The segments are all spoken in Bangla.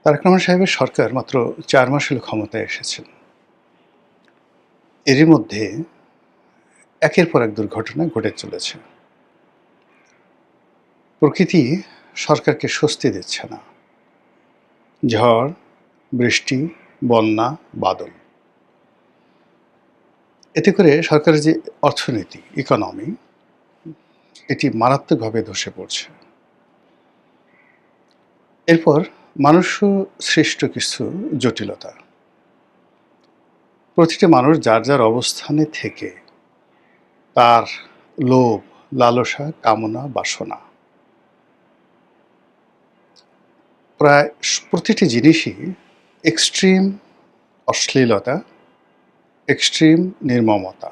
তারেক রহমান সাহেবের সরকার মাত্র ৪ মাস হলো ক্ষমতায় এসেছেন। এরই মধ্যে একের পর এক দুর্ঘটনা ঘটে চলেছে। প্রকৃতি সরকারকে স্বস্তি দিচ্ছে না। ঝড়, বৃষ্টি, বন্যা, বাদল। এতে করে সরকারের যে অর্থনীতি, ইকোনমি, এটি মারাত্মকভাবে ধসে পড়ছে। এরপর মানুষ্য সৃষ্ট কিছু জটিলতা। প্রতিটি মানুষ যার যার অবস্থানে থেকে তার লোভ, লালসা, কামনা, বাসনা প্রায় প্রতিটি জিনিসই এক্সট্রিম অশ্লীলতা, এক্সট্রিম নির্মমতা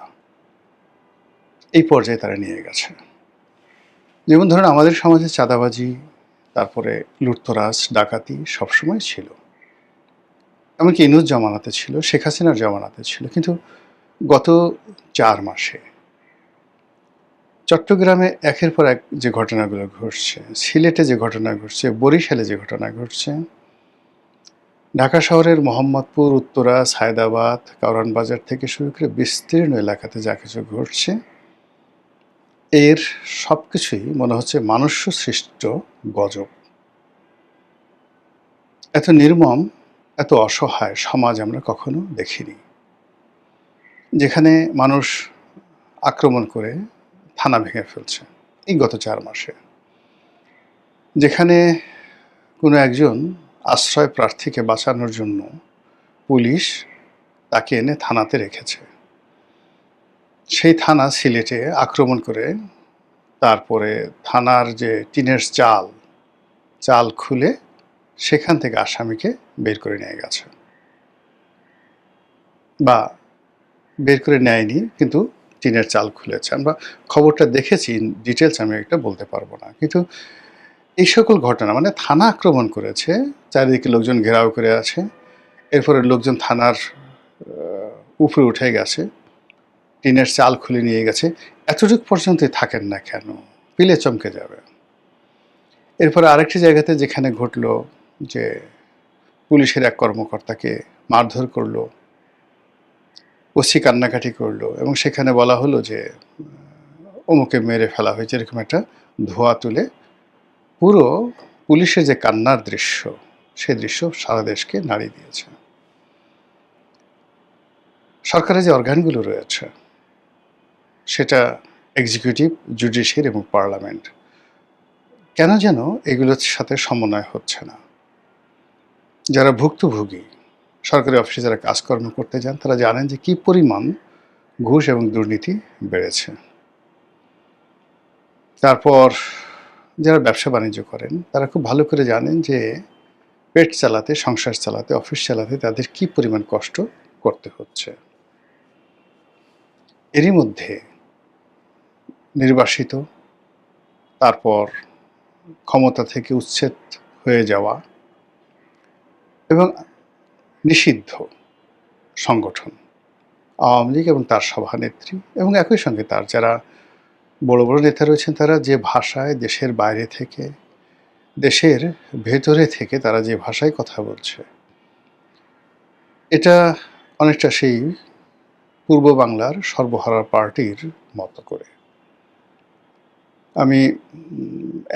এই পর্যায়ে তারা নিয়ে গেছে। যেমন ধরুন আমাদের সমাজে চাঁদাবাজি, তারপরে লুটতরাজ, ডাকাতি সবসময় ছিল। এমনকি ইনুস জামানাতে ছিল, শেখ হাসিনার জামানাতে ছিল। কিন্তু গত ৪ মাসে চট্টগ্রামে একের পর এক যে ঘটনাগুলো ঘটছে, সিলেটে যে ঘটনা ঘটছে, বরিশালে যে ঘটনা ঘটছে, ঢাকা শহরের মোহাম্মদপুর, উত্তরা, সায়দাবাদ, কারওয়ান বাজার থেকে শুরু করে বিস্তীর্ণ এলাকাতে যা কিছু ঘটছে, এর সবকিছুই মনে হচ্ছে মানুষ্য সৃষ্ট গজব। এত নির্মম, এত অসহায় সমাজ আমরা কখনো দেখিনি। যেখানে মানুষ আক্রমণ করে থানা ভেঙে ফেলছে এই গত ৪ মাসে। যেখানে কোনো একজন আশ্রয় প্রার্থীকে বাঁচানোর জন্য পুলিশ তাকে এনে থানাতে রেখেছে। সেই থানা সিলেটে আক্রমণ করে তারপরে থানার যে টিনের চাল খুলে সেখান থেকে আসামিকে বের করে নিয়ে গেছে। বা বের করে নেয়নি, কিন্তু টিনের চাল খুলেছে। আমরা খবরটা দেখেছি, ডিটেলস আমি এটা বলতে পারবো না। কিন্তু এই সকল ঘটনা মানে থানা আক্রমণ করেছে, চারিদিকে লোকজন ঘেরাও করে আছে, এরপরে লোকজন থানার উপরে উঠে গেছে, টিনের চাল খুলে নিয়ে গেছে, এতটুকু পর্যন্তই থাকেন না কেন, পিলে চমকে যাবে। এরপরে আরেকটি জায়গাতে যেখানে ঘটলো যে পুলিশের এক কর্মকর্তাকে মারধর করলো, ওসি কান্নাকাটি করলো এবং সেখানে বলা হলো যে অমুকে মেরে ফেলা হয়েছে, এরকম একটা ধোঁয়া তুলে পুরো পুলিশের যে কান্নার দৃশ্য, সে দৃশ্য সারা দেশকে নাড়িয়ে দিয়েছে। সরকারের যে অর্গানগুলো রয়েছে, সেটা এক্সিকিউটিভ, জুডিশিয়ারি এবং পার্লামেন্ট, কেন যেন এগুলোর সাথে সমন্বয় হচ্ছে না। যারা ভুক্তভোগী, সরকারি অফিসে যারা কাজকর্ম করতে যান, তারা জানেন যে কী পরিমাণ ঘুষ এবং দুর্নীতি বেড়েছে। তারপর যারা ব্যবসা বাণিজ্য করেন, তারা খুব ভালো করে জানেন যে পেট চালাতে, সংসার চালাতে, অফিস চালাতে তাদের কী পরিমাণ কষ্ট করতে হচ্ছে। এরই মধ্যে নির্বাসিত, তারপর ক্ষমতা থেকে উচ্ছেদ হয়ে যাওয়া এবং নিষিদ্ধ সংগঠন আওয়ামী লীগ এবং তার সভানেত্রী এবং একই সঙ্গে তার যারা বড় বড় নেতা রয়েছেন, তারা যে ভাষায় দেশের বাইরে থেকে, দেশের ভেতরে থেকে তারা যে ভাষায় কথা বলছে, এটা অনেকটা সেই পূর্ব বাংলার সর্বহারা পার্টির মতো করে। আমি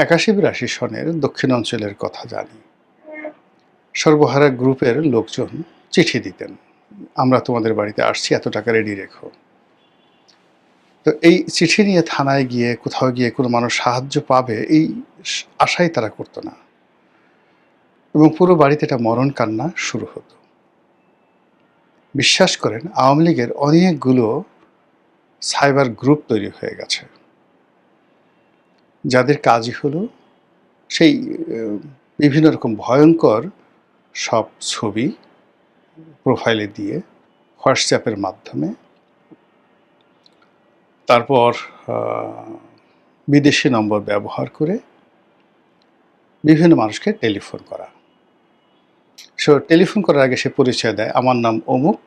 ৮১-৮২ সনের দক্ষিণ অঞ্চলের কথা জানি। সর্বহারা গ্রুপের লোকজন চিঠি দিতেন, আমরা তোমাদের বাড়িতে আসছি, এত টাকা রেডি রেখো। তো এই চিঠি নিয়ে থানায় গিয়ে, কোথাও গিয়ে কোনো মানুষ সাহায্য পাবে এই আশাই তারা করতো না, এবং পুরো বাড়িতে এটা মরণ কান্না শুরু হতো। বিশ্বাস করেন, আওয়ামী লীগের অনেকগুলো সাইবার গ্রুপ তৈরি হয়ে গেছে, যাদের কাজই হলো সেই বিভিন্ন রকম ভয়ঙ্কর সব ছবি প্রোফাইলে দিয়ে হোয়াটসঅ্যাপের মাধ্যমে, তারপর বিদেশি নম্বর ব্যবহার করে বিভিন্ন মানুষকে টেলিফোন করা। টেলিফোন করার আগে সে পরিচয় দেয়, আমার নাম অমুক,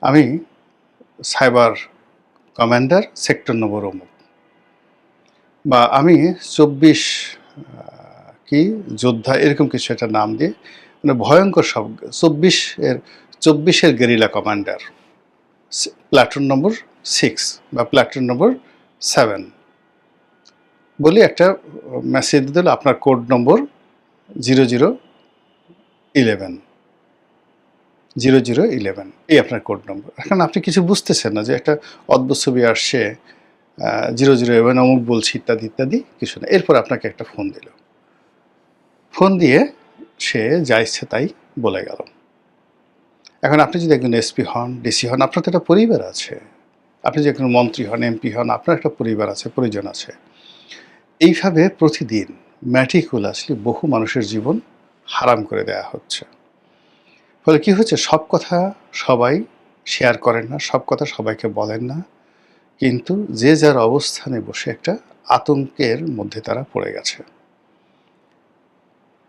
আমি সাইবার কমান্ডার, সেক্টর নম্বর অমুক, বা আমি 24 কি যোদ্ধা, এরকম কিছু একটা নাম দিয়ে মানে ভয়ঙ্কর সব 24-এর গেরিলা কমান্ডার, প্ল্যাটুন নম্বর 6 বা প্ল্যাটুন নম্বর 7 বলে একটা মেসেজ দিল, আপনার কোড নম্বর 0011 0011 এই আপনার কোড নম্বর। এখন আপনি কিছু বুঝতেছেন না যে একটা অদ্ভুত ছবি আসছে, 0011 অমুক বলছি ইত্যাদি ইত্যাদি কিছু না। এরপর আপনাকে একটা ফোন দিল, ফোন দিয়ে সে যা ইচ্ছে তাই বলে গেল। এখন আপনি যদি একজন এসপি হন, ডিসি হন, আপনার তো একটা পরিবার আছে। আপনি যে কোনো মন্ত্রী হন, এমপি হন, আপনার একটা পরিবার আছে, পরিজন আছে। এইভাবে প্রতিদিন ম্যাটিকুলাসলি বহু মানুষের জীবন হারাম করে দেয়া হচ্ছে। ফলে কি হচ্ছে, সব কথা সবাই শেয়ার করেন না, সব কথা সবাইকে বলেন না, কিন্তু যে যার অবস্থানে বসে একটা আতঙ্কের মধ্যে তারা পড়ে গেছে।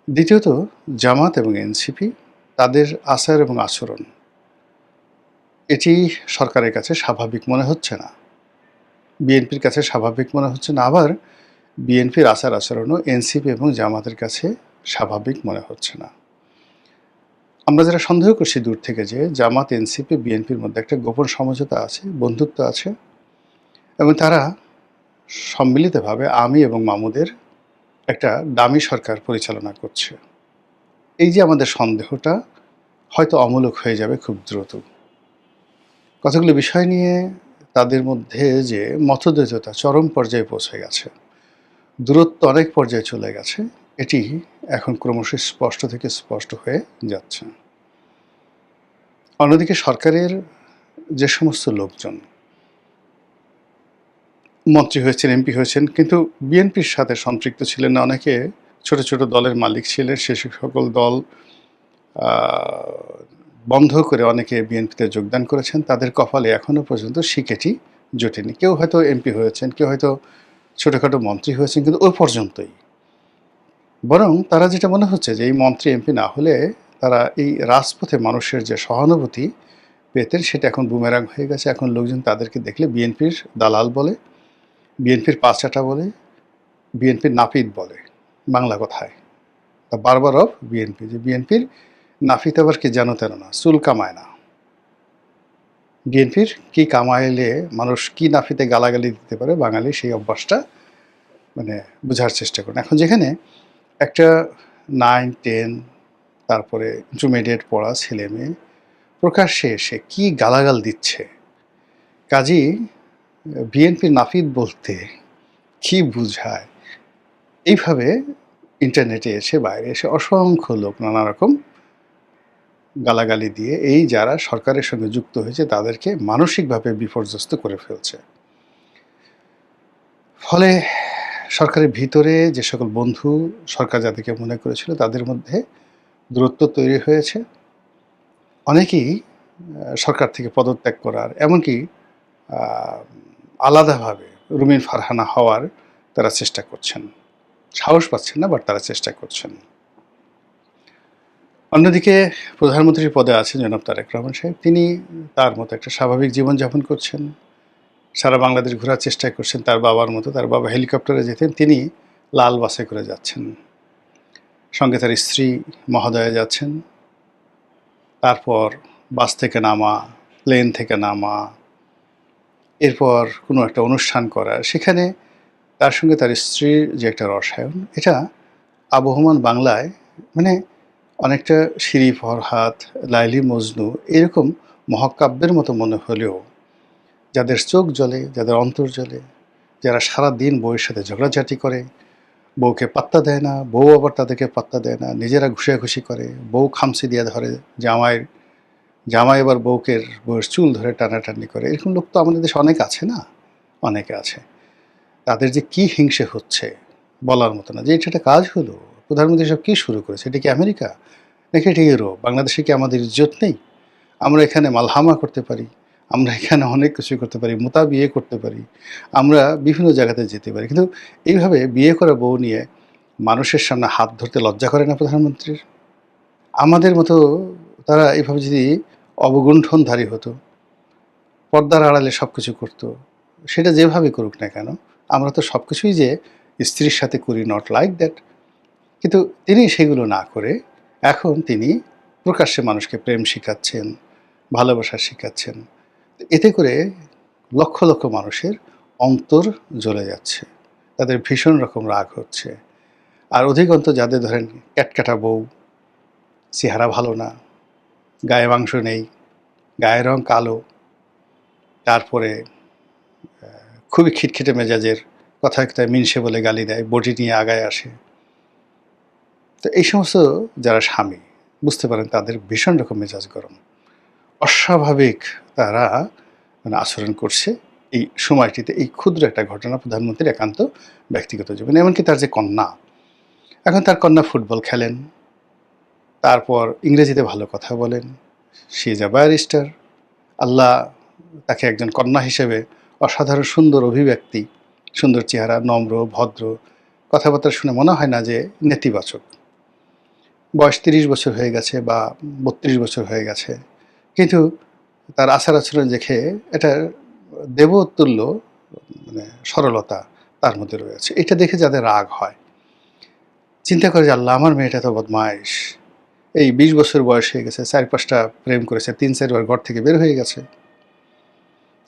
দ্বিতীয়ত, জামাত এবং এনসিপি তাদের আচার এবং আচরণ এটি সরকারের কাছে স্বাভাবিক মনে হচ্ছে না, বিএনপির কাছে স্বাভাবিক মনে হচ্ছে না, আবার বিএনপির আচার আচরণও এনসিপি এবং জামাতের কাছে স্বাভাবিক মনে হচ্ছে না। আমরা যারা সন্দেহ করছি দূর থেকে যে জামাত, এনসিপি, বিএনপির মধ্যে একটা গোপন সমঝোতা আছে, বন্ধুত্ব আছে, এবং তারা সম্মিলিতভাবে আমি এবং মামুদের একটা দামি সরকার পরিচালনা করছে, এই যে আমাদের সন্দেহটা হয়তো অমূলক হয়ে যাবে খুব দ্রুত। কতগুলো বিষয় নিয়ে তাদের মধ্যে যে মতদ্বৈধতা চরম পর্যায়ে পৌঁছে গেছে, দূরত্ব অনেক পর্যায়ে চলে গেছে, এটি এখন ক্রমশ স্পষ্ট থেকে স্পষ্ট হয়ে যাচ্ছে। অন্যদিকে সরকারের যে সমস্ত লোকজন মন্ত্রী হয়েছেন, এমপি হয়েছেন, কিন্তু বিএনপির সাথে সম্পৃক্ত ছিলেন না, অনেকে ছোট ছোট দলের মালিক ছিলেন, সে সকল দল বন্ধ করে অনেকে বিএনপিতে যোগদান করেছেন, তাদের কপালে এখনও পর্যন্ত শিকেটি জোটেনি। কেউ হয়তো এমপি হয়েছেন, কেউ হয়তো ছোটোখাটো মন্ত্রী হয়েছেন, কিন্তু ওই পর্যন্তই। বরং তারা যেটা মনে হচ্ছে যে এই মন্ত্রী এমপি না হলে তারা এই রাজপথে মানুষের যে সহানুভূতি পেতেন, সেটা এখন বুমেরাং হয়ে গেছে। এখন লোকজন তাদেরকে দেখলে বিএনপির দালাল বলে, বিএনপির পাঁচাটা বলে, বিএনপির নাপিত বলে, বাংলা কথায় তা বারবার অফ বিএনপি, যে বিএনপির নাপিত আবার কি জানো তেন না, চুল কামায় না। বিএনপির কি কামাইলে মানুষ কি নাপিতে গালাগালি দিতে পারে, বাঙালি সেই অভ্যাসটা মানে বোঝার চেষ্টা করেন। এখন যেখানে একটা 9, 10 তারপরে ইন্টারমিডিয়েট পড়া ছেলে মেয়ে প্রকাশ্যে এসে কি গালাগাল দিচ্ছে, কাজী বিএনপির নাপিত বলতে কি বুঝায়, এইভাবে ইন্টারনেটে এসে বাইরে এসে অসংখ্য লোক নানা রকম গালাগালি দিয়ে এই যারা সরকারের সঙ্গে যুক্ত হয়েছে তাদেরকে মানসিকভাবে বিপর্যস্ত করে ফেলছে। ফলে সরকারের ভিতরে যে সকল বন্ধু সরকার যাদেরকে মনে করেছিল তাদের মধ্যে দূরত্ব তৈরি হয়েছে, অনেকেই সরকার থেকে পদত্যাগ করার, এমনকি আলাদাভাবে রুমিন ফারহানা হওয়ার তারা চেষ্টা করছেন, সাহস পাচ্ছেন না, বাট তারা চেষ্টা করছেন। অন্যদিকে প্রধানমন্ত্রীর পদে আছেন জনাব তারেক রহমান সাহেব, তিনি তার মতো একটা স্বাভাবিক জীবনযাপন করছেন, সারা বাংলাদেশ ঘোরার চেষ্টা করছেন তার বাবার মতো। তার বাবা হেলিকপ্টারে যেতেন, তিনি লাল বাসে করে যাচ্ছেন, সঙ্গে তার স্ত্রী মহোদয়া যাচ্ছেন। তারপর বাস থেকে নামা, প্লেন থেকে নামা, এরপর কোনো একটা অনুষ্ঠান করা, সেখানে তার সঙ্গে তার স্ত্রীর যে একটা রসায়ন, এটা আবহমান বাংলায় মানে অনেকটা শিরি ফরহাদ, লাইলি মজনু এরকম মহাকাব্যের মতো মনে হলেও যাদের চোখ জ্বলে, যাদের অন্তর জ্বলে, যারা সারা দিন বউয়ের সাথে ঝগড়াঝাটি করে, বউকে পাত্তা দেয় না, বউ আবার তাদেরকে পাত্তা দেয় না, নিজেরা ঘুষাঘুষি করে, বউ খামচি দিয়ে ধরে, জামাই আবার বউয়ের চুল ধরে টানাটানি করে, এরকম লোক তো আমাদের দেশে অনেক আছে না, অনেকে আছে। তাদের যে কি হিংসে হচ্ছে বলার মতো না। যে এটা একটা কাজ হলো, প্রধানমন্ত্রী সব কী শুরু করেছে, এটা কি আমেরিকা নাকি এটা ইউরোপ? বাংলাদেশে কি আমাদের ইজ্জত নেই? আমরা এখানে মালহামা করতে পারি, আমরা এখানে অনেক কিছু করতে পারি, মোতা বিয়ে করতে পারি, আমরা বিভিন্ন জায়গাতে যেতে পারি, কিন্তু এইভাবে বিয়ে করা বউ নিয়ে মানুষের সামনে হাত ধরতে লজ্জা করে না প্রধানমন্ত্রীর? আমাদের মতো তারা এইভাবে যদি অবগুণ্ঠনধারী হতো, পর্দার আড়ালে সব কিছু করতো, সেটা যেভাবে করুক না কেন, আমরা তো সব কিছুই যে স্ত্রীর সাথে করি, নট লাইক দ্যাট। কিন্তু তিনি সেগুলো না করে এখন তিনি প্রকাশ্যে মানুষকে প্রেম শিখাচ্ছেন, ভালোবাসা শিখাচ্ছেন। এতে করে লক্ষ লক্ষ মানুষের অন্তর জ্বলে যাচ্ছে, তাদের ভীষণ রকম রাগ হচ্ছে। আর অধিকন্তু যাদের ধরেন ক্যাটকাটা বউ, চেহারা ভালো না, গায়ে মাংস নেই, গায়ের রং কালো, তারপরে খুবই খিটখিটে মেজাজের, কথায় কথায় মিনসে বলে গালি দেয়, বটি নিয়ে আগায় আসে। তো এই সমস্ত যারা স্বামী বুঝতে পারেন তাদের ভীষণ রকম মেজাজ গরম, অস্বাভাবিক তারা আচরণ করছে এই সময়টিতে। এই ক্ষুদ্র একটা ঘটনা প্রধানমন্ত্রীর একান্ত ব্যক্তিগত জীবনে। এমনকি তার যে কন্যা, এখন তার কন্যা ফুটবল খেলেন, তারপর ইংরেজিতে ভালো কথা বলেন, সে ইজ আ ব্যারিস্টার। আল্লাহ তাকে একজন কন্যা হিসেবে অসাধারণ সুন্দর অভিব্যক্তি, সুন্দর চেহারা, নম্র ভদ্র, কথাবার্তা শুনে মনে হয় না যে নেতিবাচক। বয়স ৩০ বছর হয়ে গেছে বা ৩২ বছর হয়ে গেছে, কিন্তু তার আচার আচরণ দেখে এটা দেবতুল্য সরলতা তার মধ্যে রয়েছে। এটা দেখে যাদের রাগ হয়, চিন্তা করে যে আল্লাহ, আমার মেয়েটা তো বদমাইশ, এই ২০ বছর বয়স হয়ে গেছে, ৪-৫টা প্রেম করেছে, ৩-৪ বার ঘর থেকে বের হয়ে গেছে,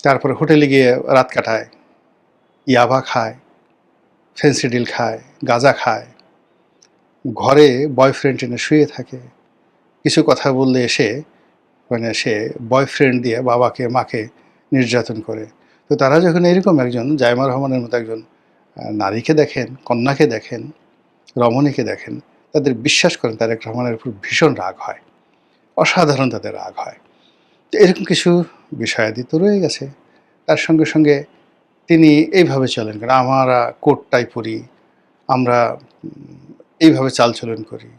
তারপরে হোটেলে গিয়ে রাত কাটায়, ইয়াবা খায়, ফেন্সিডিল খায়, গাঁজা খায়, ঘরে বয়ফ্রেন্ড এনে শুয়ে থাকে, কিছু কথা বললে এসে সে বয়ফ্রেন্ড দিয়ে বাবাকে মাকে নির্যাতন করে। তো তারা যখন এরকম একজন জাইমা রহমানের মতো একজন নারীকে দেখেন, কন্যাকে দেখেন, রমণীকে দেখেন, তাদের বিশ্বাস করেন তারেক রহমানের উপর ভীষণ রাগ হয়, অসাধারণ তাদের রাগ হয়। তো এরকম কিছু বিষয়াদি তো রয়ে গেছে। তার সঙ্গে সঙ্গে তিনি এইভাবে চলেন, কারণ আমরা কোটটাই পরি, আমরা এইভাবে চালচলন করি,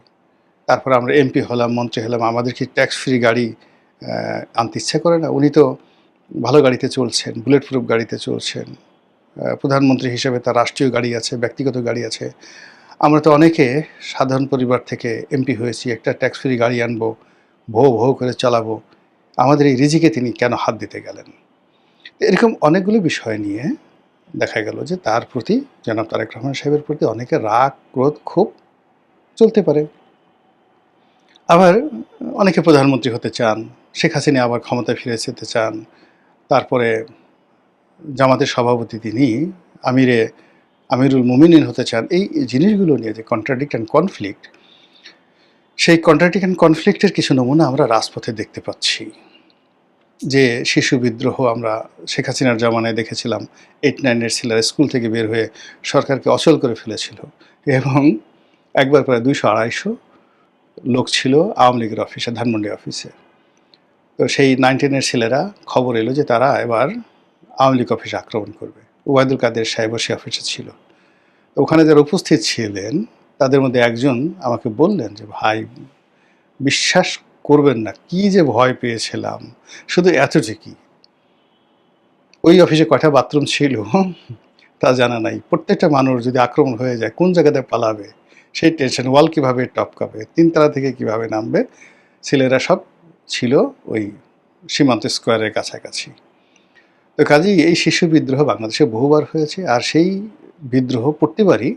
তারপর আমরা এমপি হলাম, মন্ত্রী হলাম, আমাদের কি ট্যাক্স ফ্রি গাড়ি আনতে ইচ্ছা করে না? উনি তো ভালো গাড়িতে চলছেন, বুলেট প্রুফ গাড়িতে চলছেন, প্রধানমন্ত্রী হিসেবে তার রাষ্ট্রীয় গাড়ি আছে, ব্যক্তিগত গাড়ি আছে। আমরা তো অনেকে সাধারণ পরিবার থেকে এমপি হয়েছি, একটা ট্যাক্স ফ্রি গাড়ি আনবো, ভৌ ভৌ করে চালাবো, আমাদের এই রিজিকে তিনি কেন হাত দিতে গেলেন? এরকম অনেকগুলো বিষয় নিয়ে দেখা গেল যে তার প্রতি, জনাব তারেক রহমান সাহেবের প্রতি অনেকের রাগ, ক্রোধ, ক্ষোভ চলতে পারে। আবার অনেকে প্রধানমন্ত্রী হতে চান, শেখ হাসিনা আবার ক্ষমতায় ফিরে যেতে চান, তারপরে জামাতের সভাপতি তিনি আমিরুল মুমিনিন হতে চান। এই জিনিসগুলো নিয়ে যে কন্ট্রাডিক্ট অ্যান্ড কনফ্লিক্ট, সেই কন্ট্রাডিক্ট অ্যান্ড কনফ্লিক্টের কিছু নমুনা আমরা রাজপথে দেখতে পাচ্ছি। যে শিশু বিদ্রোহ আমরা শেখ হাসিনার জামানায় দেখেছিলাম, 8-9 ছেলেরা স্কুল থেকে বের হয়ে সরকারকে অচল করে ফেলেছিল, এবং একবার প্রায় 200-250 লোক ছিল আওয়ামী লীগের অফিসে, ধানমন্ডি অফিসে। তো সেই 9-10 ছেলেরা খবর এলো যে তারা এবার আওয়ামী লীগ অফিসে আক্রমণ করবে। ওবায়দুল কাদের সাহেব সে অফিসে ছিল। ওখানে যারা উপস্থিত ছিলেন তাদের মধ্যে একজন আমাকে বললেন যে, ভাই বিশ্বাস করবেন না, কি যে ভয় পেয়েছিলাম, শুধু এতটুকুই, ওই অফিসে কয়টা বাথরুম ছিল তা জানা নাই, প্রত্যেকটা মানুষ যদি আক্রমণ হয়ে যায় কোন জায়গাতে পালাবে সেই টেনশন, ওয়াল কীভাবে টপকাবে, 3 তলা থেকে কীভাবে নামবে। ছেলেরা সব ছিল ওই সীমান্ত স্কোয়ারের কাছাকাছি। তো কাজেই এই শিশু বিদ্রোহ বাংলাদেশে বহুবার হয়েছে, আর সেই বিদ্রোহ প্রতিবারই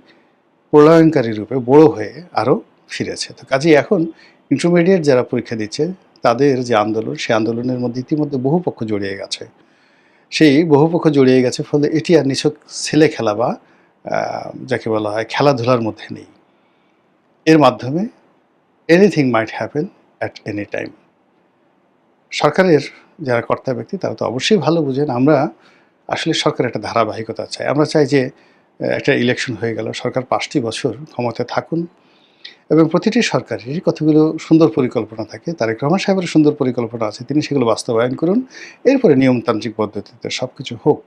প্রলয়ঙ্কারী রূপে বড় হয়ে আরও ফিরেছে। তো কাজেই এখন ইন্টারমিডিয়েট যারা পরীক্ষা দিচ্ছে তাদের যে আন্দোলন, সেই আন্দোলনের মধ্যে ইতিমধ্যে বহু পক্ষ জড়িয়ে গেছে। সেই বহু পক্ষ জড়িয়ে গেছে, ফলে এটি আর নিছক ছেলে খেলা বা যাকে বলা হয় খেলাধুলার মধ্যে নেই। এর মাধ্যমে anything might happen at any time. সরকারের যারা কর্তা ব্যক্তি তারা তো অবশ্যই ভালো বুঝেন। আমরা আসলে সরকারের একটা ধারাবাহিকতা চাই। আমরা চাই যে একটা ইলেকশন হয়ে গেল, সরকার 5টি বছর ক্ষমতায় থাকুন, এবং প্রতিটি সরকারেরই কতগুলো সুন্দর পরিকল্পনা থাকে। তারেক রহমান সাহেবের সুন্দর পরিকল্পনা আছে, তিনি সেগুলো বাস্তবায়ন করুন, এরপরে নিয়মতান্ত্রিক পদ্ধতিতে সব কিছু হোক।